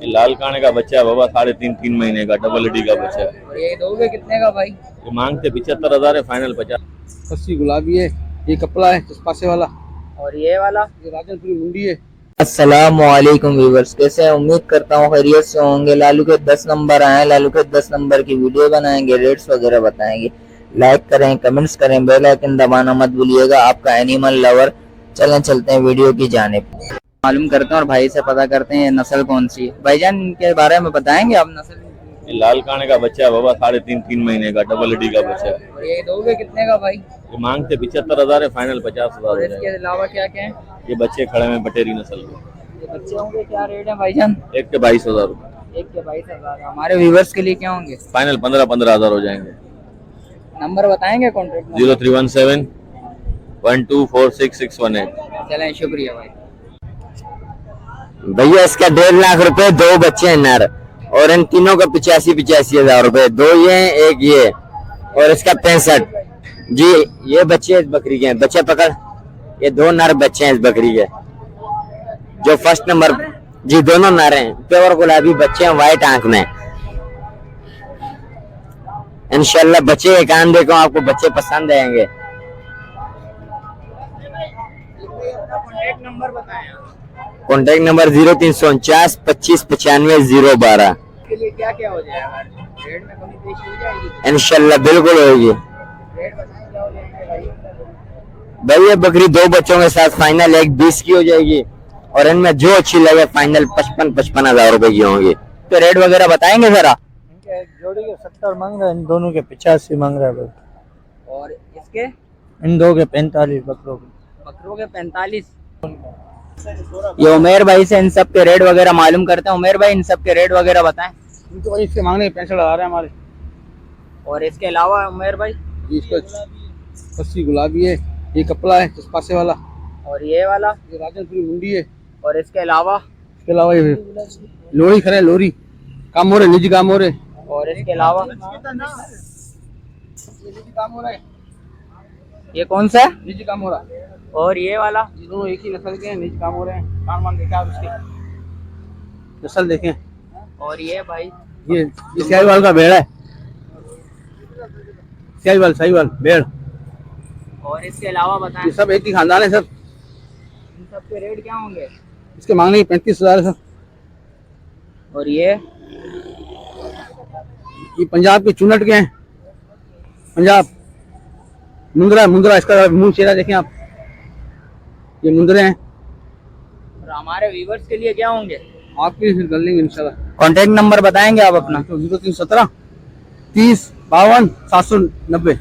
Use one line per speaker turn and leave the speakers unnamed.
ये लाल काने का बच्चा है बाबा, 3.5 महीने का, डबल हड्डी का बच्चा है।
और ये दोगे कितने का भाई?
ये मांगते 75,000 है, फाइनल 50।
कस्सी गुलाबी है, ये कपड़ा है चस्पासे वाला,
और ये वाला?
ये राजनपुरी मुंडी है।
अस्सलामुअलैकुम व्यूवर्स, कैसे हैं? उम्मीद करता हूँ खैरियत से होंगे। लालू के 10 नंबर आए, लालू के 10 नंबर की वीडियो बनाएंगे, रेट्स वगैरह बताएंगे। लाइक करें, कमेंट्स करें, बेल आइकन दबाना मत भूलिएगा, आपका एनिमल लवर। चलते हैं वीडियो की जानिब, मालूम करते हैं और भाई से पता करते हैं नस्ल कौन सी है। भाईजान इनके बारे में बताएंगे आप नस्ल?
ये लाल काने का बच्चा है बाबा, 3.5 महीने का, डबल हड्डी का बच्चा है।
और ये दोगे कितने का भाई?
ये मांगते 75,000 है, फाइनल 50,000
और
हो
इसके
जाएगा।
अलावा क्या क्या है?
ये बच्चे खड़े में बटेरी नस्ल के,
ये बच्चे होंगे, क्या रेट है भाईजान?
एक के 22,000 रुपये,
एक के 22,000। हमारे व्यूवर्स के लिए क्या होंगे?
फाइनल 15,000 हो जाएंगे।
नंबर बताएंगे कॉन्टेक्ट?
0317 1246
चलें, शुक्रिया भाई।
भैया इसका 1.5 लाख रुपए, 2 बच्चे हैं नर, और इन तीनों का 85 हजार रुपए, 2 ये हैं, 1 ये, और इसका 65 जी। ये बच्चे इस बकरी के हैं, बच्चे पकड़, ये 2 नर बच्चे हैं इस बकरी के। जो फर्स्ट नंबर जी, दोनों नर हैं, प्योर गुलाबी बच्चे हैं, व्हाइट आंख में। इंशाल्लाह बच्चे के कान देखो, आपको बच्चे पसंद आएंगे।
कॉन्टेक्ट नंबर बताएं।
Contact number 0349 25 95 012।
के लिए क्या क्या हो जाएगा? रेट में कमी पेशी हो जाएगी?
इंशाल्लाह बिल्कुल होगी।
रेट बताएं क्या हो जाएगा भाई?
भाई ये बकरी 2 बच्चों के साथ फाइनल 1,20 की हो जाएगी, और इनमें जो अच्छी लगे फाइनल 55 हजार रुपए की होंगी। तो रेट वगैरह बताएंगे जरा?
इनके जोड़ी के 70 मांग रहे हैं, इन दोनों के 85 मांग रहे हैं।
और इसके?
इन दो के 45 बकरों के।
बकरों के 45। ये उमेर भाई से इन सब के रेट वगैरह मालूम करते हैं। उमेर भाई इन सब के रेट वगैरह बताएं।
इनको भाई इसके मांगने 65,000 है हमारे।
और इसके अलावा उमेर भाई?
इसका कस्सी गुलाबी है, ये कपड़ा है चस्पासे वाला,
और ये वाला?
ये राजनपुरी मुंडी है।
और इसके अलावा?
इसके अलावा ये लोरी खड़े, लोरी काम हो रहे, निजी काम हो रहे।
और इसके अलावा?
निजी काम हो रहा है।
ये कौन सा है?
निजी काम हो रहा है।
और ये वाला?
ये दोनों एक ही नस्ल के हैं, निजी काम हो रहे हैं। कान मान देखे आप इसके, नस्ल देखें।
और ये भाई?
ये साहिवाल का भेड़ है, साहिवाल भेड़।
और इसके अलावा बताएं।
ये सब एक ही खानदान है सर।
इन सब के रेट क्या होंगे?
इसके मांगने की 35,000 है सर।
और ये?
ये पंजाब के चुनट के हैं, पंजाब मुंद्रा इसका मुंह चेहरा देखें आप, ये मुंद्रे हैं।
और हमारे व्यूवर्स के लिए क्या होंगे?
आपके लिए फिर कर लेंगे इंशाल्लाह।
कॉन्टेक्ट नंबर बताएंगे आप अपना?
0317 30 52 790।